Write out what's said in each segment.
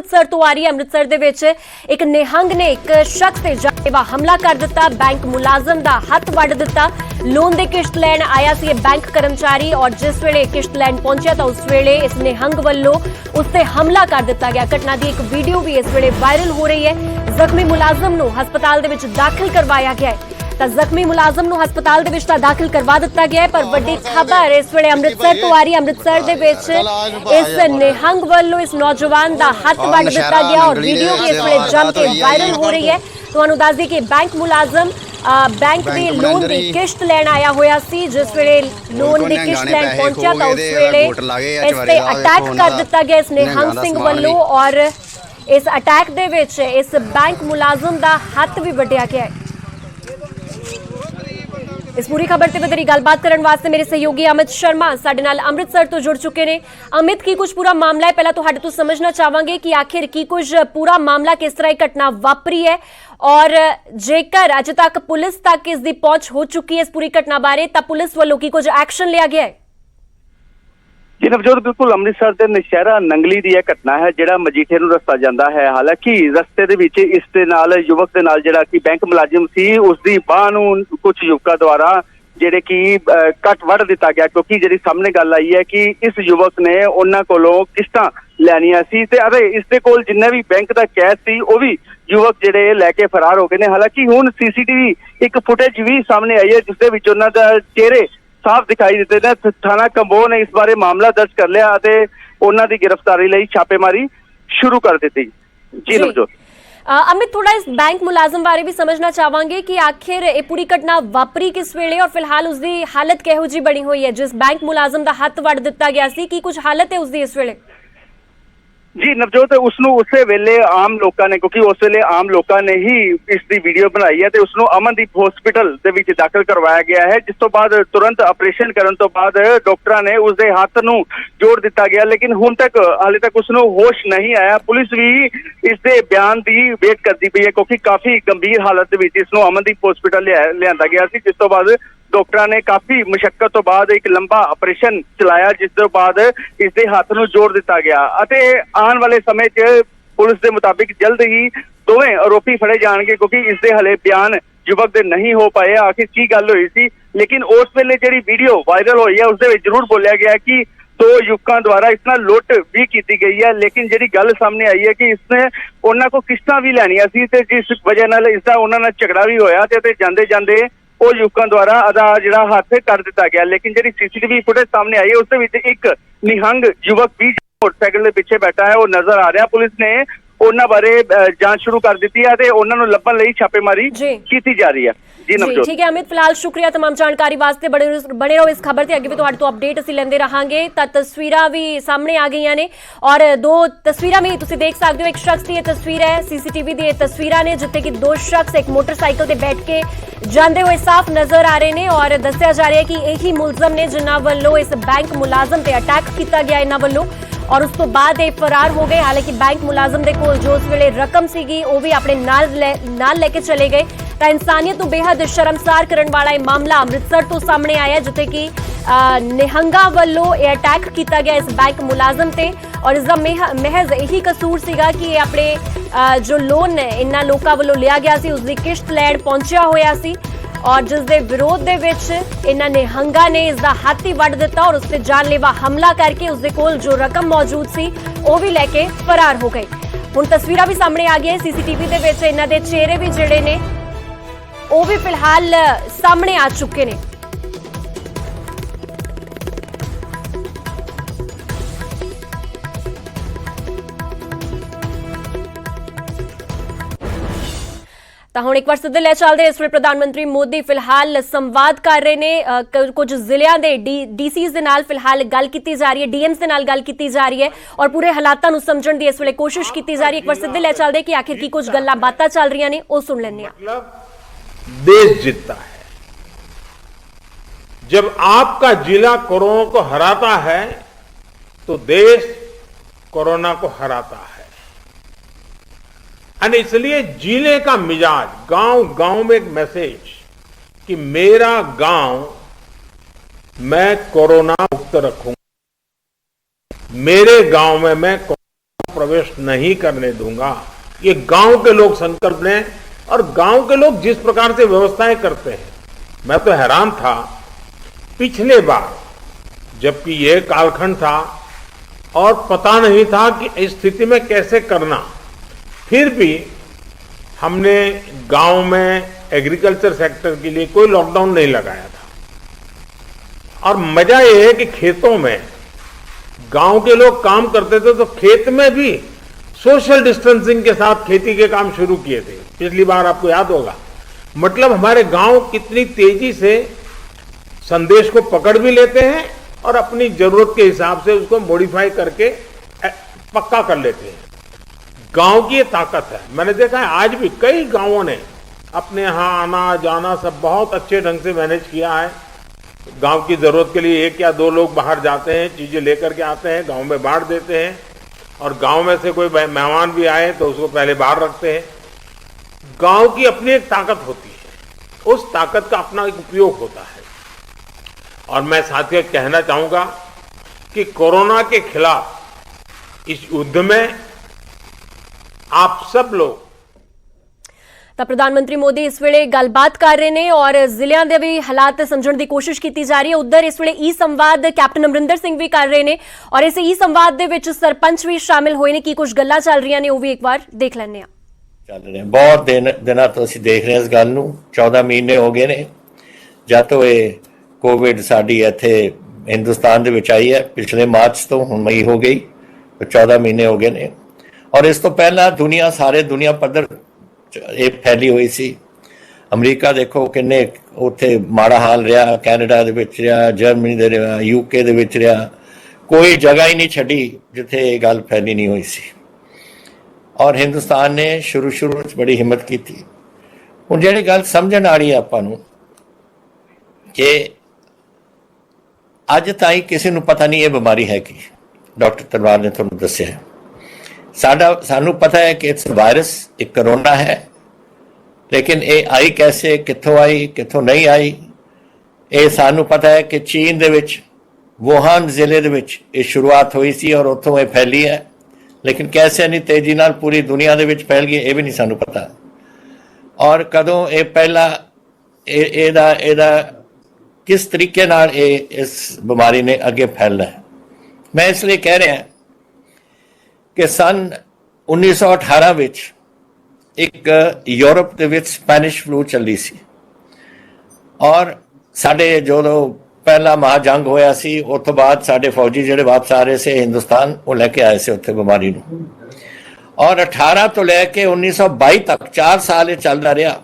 ਅੰਮ੍ਰਿਤਸਰ ਤੋਂ ਆ ਰਹੀ ਹੈ। ਅੰਮ੍ਰਿਤਸਰ ਦੇ ਵਿੱਚ ਇੱਕ ਨਿਹੰਗ ਨੇ ਇੱਕ ਸ਼ਖਸ ਤੇ ਜਾਨਲੇਵਾ ਹਮਲਾ ਕਰ ਦਿੱਤਾ। ਬੈਂਕ ਮੁਲਾਜ਼ਮ ਦਾ ਹੱਥ ਵੱਢ ਦਿੱਤਾ। ਲੋਨ ਦੀ ਕਿਸ਼ਤ ਲੈਣ ਆਇਆ ਸੀ ਇਹ ਬੈਂਕ ਕਰਮਚਾਰੀ ਔਰ ਜਿਸ ਵੇਲੇ ਕਿਸ਼ਤ ਲੈਣ ਪਹੁੰਚਿਆ ਤਾਂ ਉਸ ਵੇਲੇ ਇਸ ਨਿਹੰਗ ਵੱਲੋਂ ਉਸ ਤੇ ਹਮਲਾ ਕਰ ਦਿੱਤਾ ਗਿਆ। ਘਟਨਾ ਦੀ ਇੱਕ ਵੀਡੀਓ ਵੀ ਇਸ ਵੇਲੇ ਵਾਇਰਲ ਹੋ ਰਹੀ ਹੈ। ਜ਼ਖਮੀ ਮੁਲਾਜ਼ਮ ਨੂੰ ਹਸਪਤਾਲ ਦੇ ਵਿੱਚ ਦਾਖਲ ਕਰਵਾਇਆ ਗਿਆ ਹੈ। ਤਾਂ ਜ਼ਖਮੀ ਮੁਲਾਜ਼ਮ ਨੂੰ ਹਸਪਤਾਲ ਦੇ ਵਿੱਚ ਤਾਂ ਦਾਖਲ ਕਰਵਾ ਦਿੱਤਾ ਗਿਆ ਹੈ। ਪਰ ਵੱਡੀ ਖਬਰ ਇਸ ਵੇਲੇ ਅੰਮ੍ਰਿਤਸਰ ਤੋਂ ਆ ਰਹੀ ਹੈ। ਅੰਮ੍ਰਿਤਸਰ ਦੇ ਵਿੱਚ ਇਸ ਨਿਹੰਗ ਵੱਲੋਂ ਇਸ ਨੌਜਵਾਨ ਦਾ ਹੱਥ ਵੱਢ ਦਿੱਤਾ ਗਿਆ ਔਰ ਵੀਡੀਓ ਵੀ ਇਸ ਵੇਲੇ ਜੰਮ ਕੇ ਵਾਇਰਲ ਹੋ ਰਹੀ ਹੈ। ਤੁਹਾਨੂੰ ਦੱਸ ਦਈਏ ਕਿ ਬੈਂਕ ਮੁਲਾਜ਼ਮ बैंक ਦੇ ਲੋਨ ਦੀ ਕਿਸ਼ਤ ਲੈਣ ਆਇਆ ਹੋਇਆ ਸੀ। ਜਿਸ ਵੇਲੇ ਲੋਨ ਦੀ ਕਿਸ਼ਤ ਲੈਣ ਪਹੁੰਚਿਆ ਤਾਂ ਉਸ ਵੇਲੇ ਇਸ ਤੇ ਅਟੈਕ ਕਰ ਦਿੱਤਾ ਗਿਆ ਇਸ ਨਿਹੰਗ ਸਿੰਘ ਵੱਲੋਂ ਔਰ ਇਸ ਅਟੈਕ ਦੇ ਵਿੱਚ ਇਸ ਬੈਂਕ ਮੁਲਾਜ਼ਮ ਦਾ ਹੱਥ ਵੀ ਵੱਢਿਆ ਗਿਆ ਹੈ। इस पूरी खबर से वधेरी गलबात करने वास्ते मेरे सहयोगी अमित शर्मा साडे नाल अमृतसर तो जुड़ चुके ने। अमित की कुछ पूरा मामला है, पहला तुहाडे तो समझना चाहांगे कि आखिर की कुछ पूरा मामला किस तरह घटना वापरी है और जेकर अजे तक पुलिस तक इसकी पहुंच हो चुकी है इस पूरी घटना बारे तां पुलिस वालों की कुछ एक्शन लिया गया है? जी नवजोत, बिल्कुल अमृतसर के नशहरा नंगली की यह घटना है जिहड़ा मजीठे नूं रस्ता जाता है। हालांकि रस्ते दे विच इस दे नाल युवक दे नाल जिहड़ा कि बैंक मुलाजिम सी उसदी बांह नूं कुछ युवकों द्वारा जिहड़े कि कट वढ़ दिता गया, क्योंकि जिहड़ी सामने गल आई है कि इस युवक ने उन्हां कोलों किश्तां लैणियां सी ते अरे इस दे कोल जिन्ने भी बैंक दा कैश सी वो भी युवक जिहड़े लैके फरार हो गए ने। हालांकि हुण सीसीटीवी एक फुटेज भी सामने आई है जिस दे विच उन्हां दा चेहरे साफ दिखाई देते ने। थाना कंबोह ने इस बारे मामला दर्ज कर लिया और उन्हां दी गिरफ्तारी लई छापेमारी शुरू कर दी। जी नवजोत, अमित थोड़ा इस बैंक मुलाजम बारे भी समझना चाहांगे कि आखिर ये पूरी घटना वापरी किस वेले और फिलहाल उसकी हालत किहो जी बनी हुई है? जिस बैंक मुलाजम का हथ वड़ दिता गया सी की कुछ हालत है उसकी इस वेले? जी नवजोत, उसनू उसे वेले आम लोगों ने, क्योंकि उस वेले आम लोगों ने ही इसकी वीडियो बनाई है तो उसनू अमनदीप हॉस्पिटल दे विच दाखिल करवाया गया है, जिस तो बाद तुरंत ऑपरेशन करने तो बाद डॉक्टरां ने उसके हाथ नू जोड़ दिता गया। लेकिन हुण तक हाले तक उसनू होश नहीं आया। पुलिस भी इसके बयान की वेट करती पई है, क्योंकि काफी गंभीर हालत दे विच इसनू अमनदीप हॉस्पिटल लिआंदा गया सी, जिस तो बाद डॉक्टरां ने काफी मुशक्कत तो बाद एक लंबा ऑपरेशन चलाया, जिस तो बाद इसके हाथ नू जोड़ दिता गया। आने वाले समय च पुलिस के मुताबिक जल्द ही दोवें आरोपी फड़े जाएंगे, क्योंकि इसके हले बयान युवक दे नहीं हो पाए आखिर की गल हुई सी। लेकिन उस वेले जिहड़ी वीडियो वायरल हुई है उसदे विच जरूर बोलिया गया कि दो युवकों द्वारा इस नाल लुट भी की गई है। लेकिन जिहड़ी गल सामने आई है कि इसने उन्हां को किश्तां भी लैणियां सी ते जिस वजह नाल इसदा उन्हां नाल झगड़ा भी होया ते जांदे जांदे वो युवकों द्वारा अदा जिहड़ा हाथ कर दिता गया। लेकिन जिहड़ी सीसीटीवी फुटेज सामने आई है उसदे विच एक निहंग युवक भी मोटरसाइकिल के पीछे बैठा है वो नजर आ रहा। पुलिस ने उन्हां बारे जांच शुरू कर दी है ते उन्हां नूं लभण लई छापेमारी की जा रही है। जी नवजोत, ठीक है अमित, फिलहाल शुक्रिया तमाम जानकारी वास्ते। बने रहो इस खबर से, अगे भी तुहाडे तो अपडेट असीं लैंदे रहांगे। तां तस्वीरां भी सामने आ गईयां ने और दो तस्वीरां भी तुसीं देख सकदे हो। एक शख्स की तस्वीर है, सीसीटीवी दी तस्वीरां ने जिथे कि दो शख्स एक मोटरसाइकिल ते बैठ के जांदे हुए साफ नजर आ रहे ने और दस्सिया जा रहा है कि यही मुलजम ने जिन्हां वल्लों इस बैंक मुलाजम ते अटैक किया गया इन्हां वल्लों और उस तो बाद ये फरार हो गए। हालांकि बैंक मुलाजम दे कोल जो उस वेले रकम सीगी वो भी अपने नाल लेके चले गए। तो इंसानियत को बेहद शर्मसार करने वाला ये मामला अमृतसर तो सामने आया जिथे कि निहंगा वालों ये अटैक किया गया इस बैंक मुलाजम ते और इसका महज यही कसूर सीगा कि ये अपने जो लोन इन्हां लोकां वालों लिया गया सी उसकी किश्त लैण पहुंचिया होया सी और जिस दे विरोध दे विच इन्हां निहंगा ने इसका हाथ ही वढ़ दिता और उससे जानलेवा हमला करके उसके कोल जो रकम मौजूद सी वो भी लैके फरार हो गए। हुण तस्वीरां भी सामने आ गई सीसीटीवी दे विच इन्हां दे चेहरे भी जिहड़े ने वो भी फिलहाल सामने आ चुके ने। ਤਾਂ ਹੁਣ ਇੱਕ ਵਾਰ ਸਿੱਧੇ ਲੈ ਚੱਲਦੇ ਇਸ ਵੇਲੇ ਪ੍ਰਧਾਨ ਮੰਤਰੀ ਮੋਦੀ ਫਿਲਹਾਲ ਸੰਵਾਦ ਕਰ ਰਹੇ ਨੇ ਕੁਝ ਜ਼ਿਲ੍ਹਿਆਂ ਦੇ ਡੀਸੀਜ਼ ਦੇ ਨਾਲ ਫਿਲਹਾਲ ਗੱਲ ਕੀਤੀ ਜਾ ਰਹੀ ਹੈ, ਡੀਐਮਸ ਦੇ ਨਾਲ ਗੱਲ ਕੀਤੀ ਜਾ ਰਹੀ ਹੈ ਔਰ ਪੂਰੇ ਹਾਲਾਤਾਂ ਨੂੰ ਸਮਝਣ ਦੀ ਇਸ ਵੇਲੇ ਕੋਸ਼ਿਸ਼ ਕੀਤੀ ਜਾ ਰਹੀ ਹੈ। ਇੱਕ ਵਾਰ ਸਿੱਧੇ ਲੈ ਚੱਲਦੇ ਕਿ ਆਖਿਰ ਕੀ ਕੁਝ ਗੱਲਾਂ ਬਾਤਾਂ ਚੱਲ ਰਹੀਆਂ ਨੇ ਉਹ ਸੁਣ ਲੈਂਦੇ ਹਾਂ। देश जीतता है जब आपका जिला कोरोना को हराता है तो देश कोरोना को हराता है। और इसलिए जिले का मिजाज, गांव गांव में एक मैसेज कि मेरा गांव मैं कोरोना मुक्त रखूंगा, मेरे गांव में मैं कोरोना प्रवेश नहीं करने दूंगा। ये गांव के लोग संकल्प लें और गांव के लोग जिस प्रकार से व्यवस्थाएं करते हैं, मैं तो हैरान था पिछले बार जबकि ये कालखंड था और पता नहीं था कि इस स्थिति में कैसे करना, फिर भी हमने गांव में एग्रीकल्चर सेक्टर के लिए कोई लॉकडाउन नहीं लगाया था। और मजा ये है कि खेतों में गांव के लोग काम करते थे तो खेत में भी सोशल डिस्टेंसिंग के साथ खेती के काम शुरू किए थे। पिछली बार आपको याद होगा। मतलब हमारे गांव कितनी तेजी से संदेश को पकड़ भी लेते हैं और अपनी जरूरत के हिसाब से उसको मॉडिफाई करके पक्का कर लेते हैं। गांव की ये ताकत है। मैंने देखा है आज भी कई गांवों ने अपने यहाँ आना जाना सब बहुत अच्छे ढंग से मैनेज किया है। गांव की जरूरत के लिए 1 या 2 लोग बाहर जाते हैं, चीजें लेकर के आते हैं, गांव में बांट देते हैं और गांव में से कोई मेहमान भी आए तो उसको पहले बाहर रखते हैं। गांव की अपनी एक ताकत होती है, उस ताकत का अपना एक उपयोग होता है। और मैं साथियों कहना चाहूंगा कि कोरोना के खिलाफ इस युद्ध में आप सब लोग ਤਾਂ ਪ੍ਰਧਾਨ ਮੋਦੀ ਇਸ ਵੇਲੇ ਗੱਲਬਾਤ ਕਰ ਰਹੇ ਨੇ ਔਰ ਜ਼ਿਲ੍ਹਿਆਂ ਦੇ ਵੀ ਹਾਲਾਤ ਸਮਝਣ ਦੀ ਕੋਸ਼ਿਸ਼ ਕੀਤੀ ਜਾ ਰਹੀ ਹੈ। ਉਧਰ ਇਸ ਵੇਲੇ ਈ ਸੰਵਾਦ ਕੈਪਟਨ ਅਮਰਿੰਦਰ ਸਿੰਘ ਵੀ ਕਰ ਰਹੇ ਨੇ ਔਰ ਇਸ ਈ ਸੰਵਾਦ ਦੇ ਵਿੱਚ ਸਰਪੰਚ ਵੀ ਸ਼ਾਮਿਲ ਹੋਏ ਨੇ। ਕੀ ਕੁਝ ਗੱਲਾਂ ਚੱਲ ਰਹੀਆਂ ਨੇ ਉਹ ਵੀ ਇੱਕ ਵਾਰ ਦੇਖ ਲੈਂਦੇ ਹਾਂ। ਚੱਲ ਰਹੇ ਬਹੁਤ ਦਿਨਾਂ ਤੋਂ ਅਸੀਂ ਦੇਖ ਰਹੇ ਹਾਂ ਇਸ ਗੱਲ ਨੂੰ। 14 ਮਹੀਨੇ ਹੋ ਗਏ ਨੇ ਜਦ ਤੋਂ ਇਹ ਕੋਵਿਡ ਸਾਡੀ ਇੱਥੇ ਹਿੰਦੁਸਤਾਨ ਦੇ ਵਿੱਚ ਆਈ ਹੈ। ਪਿਛਲੇ ਮਾਰਚ ਤੋਂ ਹੁਣ ਮਈ ਹੋ ਗਈ, 14 ਮਹੀਨੇ ਹੋ ਗਏ ਨੇ। ਔਰ ਇਸ ਤੋਂ ਪਹਿਲਾਂ ਸਾਰੇ ਦੁਨੀਆ ਪੱਧਰ ਇਹ ਫੈਲੀ ਹੋਈ ਸੀ। ਅਮਰੀਕਾ ਦੇਖੋ ਕਿੰਨੇ ਉੱਥੇ ਮਾੜਾ ਹਾਲ ਰਿਹਾ, ਕੈਨੇਡਾ ਦੇ ਵਿੱਚ ਰਿਹਾ, ਜਰਮਨੀ ਦੇ ਰਿਹਾ, UK ਦੇ ਵਿੱਚ ਰਿਹਾ। ਕੋਈ ਜਗ੍ਹਾ ਹੀ ਨਹੀਂ ਛੱਡੀ ਜਿੱਥੇ ਇਹ ਗੱਲ ਫੈਲੀ ਨਹੀਂ ਹੋਈ ਸੀ। ਔਰ ਹਿੰਦੁਸਤਾਨ ਨੇ ਸ਼ੁਰੂ 'ਚ ਬੜੀ ਹਿੰਮਤ ਕੀਤੀ। ਹੁਣ ਜਿਹੜੀ ਗੱਲ ਸਮਝਣ ਵਾਲੀ ਹੈ ਆਪਾਂ ਨੂੰ ਕਿ ਅੱਜ ਤਾਈਂ ਕਿਸੇ ਨੂੰ ਪਤਾ ਨਹੀਂ ਇਹ ਬਿਮਾਰੀ ਹੈ ਕੀ। ਡਾਕਟਰ ਤਲਵਾਰ ਨੇ ਤੁਹਾਨੂੰ ਦੱਸਿਆ। ਸਾਨੂੰ ਪਤਾ ਹੈ ਕਿ ਇਟਸ ਵਾਇਰਸ, ਇੱਕ ਕਰੋਨਾ ਹੈ, ਲੇਕਿਨ ਇਹ ਆਈ ਕੈਸੇ, ਕਿੱਥੋਂ ਆਈ, ਕਿੱਥੋਂ ਨਹੀਂ ਆਈ, ਇਹ ਸਾਨੂੰ ਪਤਾ ਹੈ ਕਿ ਚੀਨ ਦੇ ਵਿੱਚ ਵੂਹਾਨ ਜ਼ਿਲ੍ਹੇ ਦੇ ਵਿੱਚ ਇਹ ਸ਼ੁਰੂਆਤ ਹੋਈ ਸੀ ਔਰ ਉੱਥੋਂ ਇਹ ਫੈਲੀ ਹੈ। ਲੇਕਿਨ ਕੈਸੇ ਨਹੀਂ ਤੇਜ਼ੀ ਨਾਲ ਪੂਰੀ ਦੁਨੀਆ ਦੇ ਵਿੱਚ ਫੈਲ ਗਈ ਇਹ ਵੀ ਨਹੀਂ ਸਾਨੂੰ ਪਤਾ। ਔਰ ਕਦੋਂ ਇਹ ਪਹਿਲਾ ਇਹਦਾ ਕਿਸ ਤਰੀਕੇ ਨਾਲ ਇਸ ਬਿਮਾਰੀ ਨੇ ਅੱਗੇ ਫੈਲਣਾ ਹੈ। ਮੈਂ ਇਸ ਲਈ ਕਹਿ ਰਿਹਾ ਕਿ ਸਨ 1918 ਵਿੱਚ ਇੱਕ ਯੂਰਪ ਦੇ ਵਿੱਚ ਸਪੈਨਿਸ਼ ਫਲੂ ਚੱਲੀ ਸੀ ਔਰ ਸਾਡੇ ਜਦੋਂ ਪਹਿਲਾ ਮਹਾਜੰਗ ਹੋਇਆ ਸੀ ਉਸ ਤੋਂ ਬਾਅਦ ਸਾਡੇ ਫੌਜੀ ਜਿਹੜੇ ਵਾਪਸ ਆ ਰਹੇ ਸੀ ਹਿੰਦੁਸਤਾਨ ਉਹ ਲੈ ਕੇ ਆਏ ਸੀ ਉੱਥੇ ਬਿਮਾਰੀ ਨੂੰ। ਔਰ 18 ਤੋਂ ਲੈ ਕੇ 1922 ਤੱਕ 4 ਸਾਲ ਇਹ ਚੱਲਦਾ ਰਿਹਾ।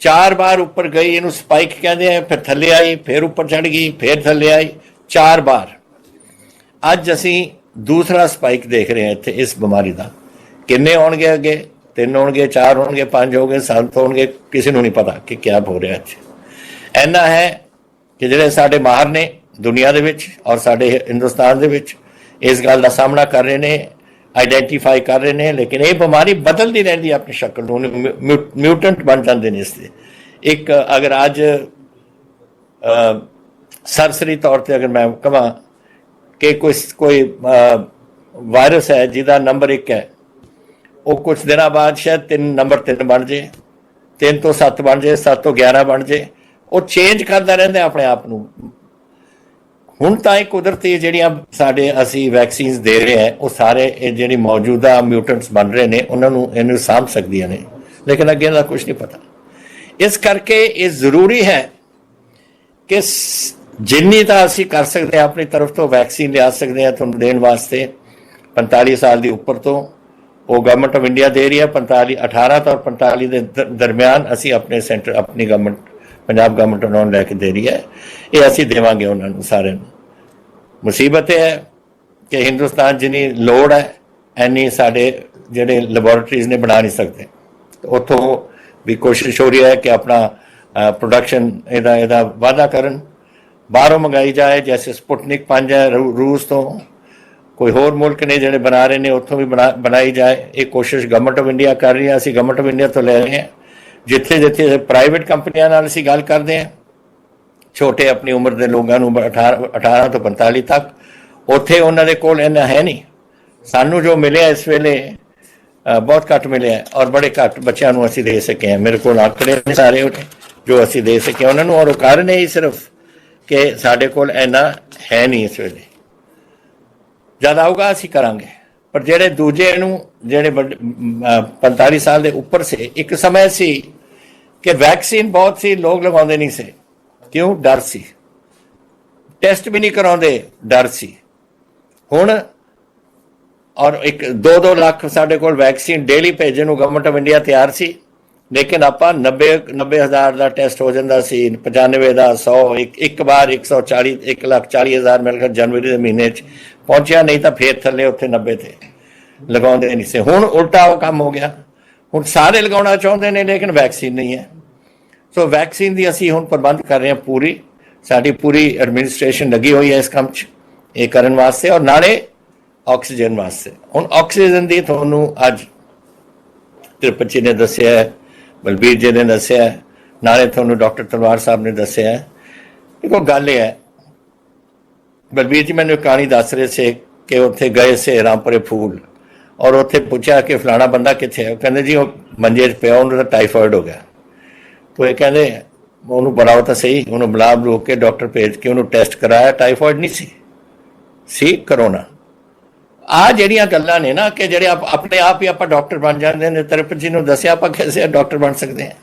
4 ਵਾਰ ਉੱਪਰ ਗਈ, ਇਹਨੂੰ ਸਪਾਈਕ ਕਹਿੰਦੇ ਆ, ਫਿਰ ਥੱਲੇ ਆਈ, ਫਿਰ ਉੱਪਰ ਚੜ ਗਈ, ਫਿਰ ਥੱਲੇ ਆਈ, 4 ਵਾਰ। ਅੱਜ ਅਸੀਂ ਦੂਸਰਾ ਸਪਾਈਕ ਦੇਖ ਰਹੇ ਹਾਂ ਇੱਥੇ ਇਸ ਬਿਮਾਰੀ ਦਾ। ਕਿੰਨੇ ਹੋਣਗੇ ਅੱਗੇ? 3 ਹੋਣਗੇ, 4 ਹੋਣਗੇ, 5 ਹੋਣਗੇ, 7 ਹੋਣਗੇ, ਕਿਸੇ ਨੂੰ ਨਹੀਂ ਪਤਾ ਕਿ ਕਿਆ ਹੋ ਰਿਹਾ ਅੱਜ। ਇੰਨਾ ਹੈ ਕਿ ਜਿਹੜੇ ਸਾਡੇ ਮਾਹਰ ਨੇ ਦੁਨੀਆ ਦੇ ਵਿੱਚ ਔਰ ਸਾਡੇ ਹਿੰਦੁਸਤਾਨ ਦੇ ਵਿੱਚ ਇਸ ਗੱਲ ਦਾ ਸਾਹਮਣਾ ਕਰ ਰਹੇ ਨੇ, ਆਈਡੈਂਟੀਫਾਈ ਕਰ ਰਹੇ ਨੇ। ਲੇਕਿਨ ਇਹ ਬਿਮਾਰੀ ਬਦਲਦੀ ਰਹਿੰਦੀ ਆਪਣੀ ਸ਼ਕਲ ਨੂੰ, ਮਿਊਟੈਂਟ ਬਣ ਜਾਂਦੇ ਨੇ ਇਸ ਦੇ। ਇੱਕ ਅਗਰ ਅੱਜ ਸਰਸਰੀ ਤੌਰ ਤੇ ਅਗਰ ਮੈਂ ਕਹਾਂ ਕਿ ਕੋਈ ਵਾਇਰਸ ਹੈ ਜਿਹਦਾ ਨੰਬਰ 1 ਹੈ, ਉਹ ਕੁਝ ਦਿਨਾਂ ਬਾਅਦ ਸ਼ਾਇਦ ਨੰਬਰ 3 ਬਣ ਜੇ, 3 ਤੋਂ 7 ਬਣ ਜੇ, 7 ਤੋਂ 11 ਬਣ ਜੇ। ਉਹ ਚੇਂਜ ਕਰਦਾ ਰਹਿੰਦਾ ਆਪਣੇ ਆਪ ਨੂੰ। ਹੁਣ ਤਾਂ ਇਹ ਕੁਦਰਤੀ ਜਿਹੜੀਆਂ ਅਸੀਂ ਵੈਕਸੀਨਸ ਦੇ ਰਹੇ ਹਾਂ ਉਹ ਸਾਰੇ ਇਹ ਜਿਹੜੀ ਮੌਜੂਦਾ ਮਿਊਟੈਂਟਸ ਬਣ ਰਹੇ ਨੇ ਇਹਨੂੰ ਸਾਂਭ ਸਕਦੀਆਂ ਨੇ, ਲੇਕਿਨ ਅੱਗੇ ਦਾ ਕੁਝ ਨਹੀਂ ਪਤਾ। ਇਸ ਕਰਕੇ ਇਹ ਜ਼ਰੂਰੀ ਹੈ ਕਿ ਜਿੰਨੀ ਤਾਂ ਅਸੀਂ ਕਰ ਸਕਦੇ ਹਾਂ ਆਪਣੀ ਤਰਫ ਤੋਂ ਵੈਕਸੀਨ ਲਿਆ ਸਕਦੇ ਹਾਂ ਤੁਹਾਨੂੰ ਦੇਣ ਵਾਸਤੇ। 45 ਸਾਲ ਦੀ ਉੱਪਰ ਤੋਂ ਉਹ ਗਵਰਨਮੈਂਟ ਆਫ ਇੰਡੀਆ ਦੇ ਰਹੀ ਹੈ। 18 ਤੋਂ 45 ਦੇ ਦਰਮਿਆਨ ਅਸੀਂ ਆਪਣੇ ਸੈਂਟਰ ਆਪਣੀ ਗਵਰਨਮੈਂਟ ਪੰਜਾਬ ਗਵਰਨਮੈਂਟ ਉਹਨਾਂ ਨੂੰ ਲੈ ਕੇ ਦੇ ਰਹੀ ਹੈ। ਇਹ ਅਸੀਂ ਦੇਵਾਂਗੇ ਉਹਨਾਂ ਨੂੰ ਸਾਰਿਆਂ ਨੂੰ। ਮੁਸੀਬਤ ਇਹ ਹੈ ਕਿ ਹਿੰਦੁਸਤਾਨ ਜਿੰਨੀ ਲੋੜ ਹੈ ਐਨੀ ਸਾਡੇ ਜਿਹੜੇ ਲੈਬੋਰੇਟਰੀਜ਼ ਨੇ ਬਣਾ ਨਹੀਂ ਸਕਦੇ। ਉੱਥੋਂ ਵੀ ਕੋਸ਼ਿਸ਼ ਹੋ ਰਹੀ ਹੈ ਕਿ ਆਪਣਾ ਪ੍ਰੋਡਕਸ਼ਨ ਇਹਦਾ ਵਾਧਾ ਕਰਨ, ਬਾਹਰੋਂ ਮੰਗਾਈ ਜਾਏ। ਜੈਸੇ ਸਪੁਟਨਿਕ 5 ਹੈ ਰੂਸ ਤੋਂ, ਕੋਈ ਹੋਰ ਮੁਲਕ ਨੇ ਜਿਹੜੇ ਬਣਾ ਰਹੇ ਨੇ ਉੱਥੋਂ ਵੀ ਬਣਾਈ ਜਾਏ। ਇਹ ਕੋਸ਼ਿਸ਼ ਗਵਰਨਮੈਂਟ ਆਫ ਇੰਡੀਆ ਕਰ ਰਹੀ ਹੈ, ਅਸੀਂ ਗਵਰਨਮੈਂਟ ਆਫ ਇੰਡੀਆ ਤੋਂ ਲੈ ਰਹੇ ਹਾਂ। ਜਿੱਥੇ ਪ੍ਰਾਈਵੇਟ ਕੰਪਨੀਆਂ ਨਾਲ ਅਸੀਂ ਗੱਲ ਕਰਦੇ ਹਾਂ, ਛੋਟੇ ਆਪਣੀ ਉਮਰ ਦੇ ਲੋਕਾਂ ਨੂੰ 18 ਤੋਂ 45 ਤੱਕ, ਉੱਥੇ ਉਹਨਾਂ ਦੇ ਕੋਲ ਇੰਨਾ ਹੈ ਨਹੀਂ। सानू जो मिले इस वेले बहुत घट मिले और बड़े घट बच्चों को असी दे सके हैं। मेरे को आंकड़े ने सारे जो असी दे सके उन्होंने, और कारण यही सिर्फ कि साढ़े कोल इन्ना है नहीं इस वेले। जद आऊगा असी करांगे, पर जेडे दूजे नूं जेडे 45 साल के उपर से एक समय सी कि वैक्सीन बहुत सी लोग लगाते नहीं से, क्यों? डर सी, टेस्ट भी नहीं कराते, डर सी। हुण और एक 2-2 लाख साढ़े कोल वैक्सीन डेली भेजन को गवर्नमेंट ऑफ इंडिया तैयार सी, लेकिन आप 90,000 का टेस्ट हो जाता सी, 95 का 100 एक बार 140 1,40,000 मेरे ख्याल जनवरी के महीने पहुंचा, नहीं तो फिर थले उत्थे 90 थे लगाते नहीं से। हुण उल्टा वो काम हो गया, हुण सारे लगाना चाहते हैं लेकिन वैक्सीन नहीं है। सो वैक्सीन की असी हुण प्रबंध कर रहे हैं, पूरी साडी पूरी एडमिनिस्ट्रेशन लगी हुई है इस काम च ये करने वास्ते, और नाले ऑक्सीजन वास्ते। हुण ऑक्सीजन की तुहानूं अज त्रिपत जी ने दस्सिया है, बलबीर जी ने दस्सिया है, नाले तुहानूं डॉक्टर तलवार साहब ने दस्सिया है। देखो गल ये है, बलबीर जी मैंने कहानी दस रहे थे कि उत्थे गए से रामपुरे फूल और उत्थे पूछा कि फलाना बंदा कित्थे है, कहते जी वो मंजे च पिया, उन्होंने टाइफाइड हो गया। तो ये कहते उन्होंने बुलाओ तो सही, उन्होंने बुला बुलू के डॉक्टर भेज के उन्होंने टेस्ट कराया, टाइफाइड नहीं सी करोना। आ ਜਿਹੜੀਆਂ ਗੱਲਾਂ ਨੇ ਨਾ कि ਜਿਹੜੇ अपने आप ही आप डॉक्टर बन जाते हैं, तिरुपति जी ने दसिया आप कैसे डॉक्टर बन सकते हैं।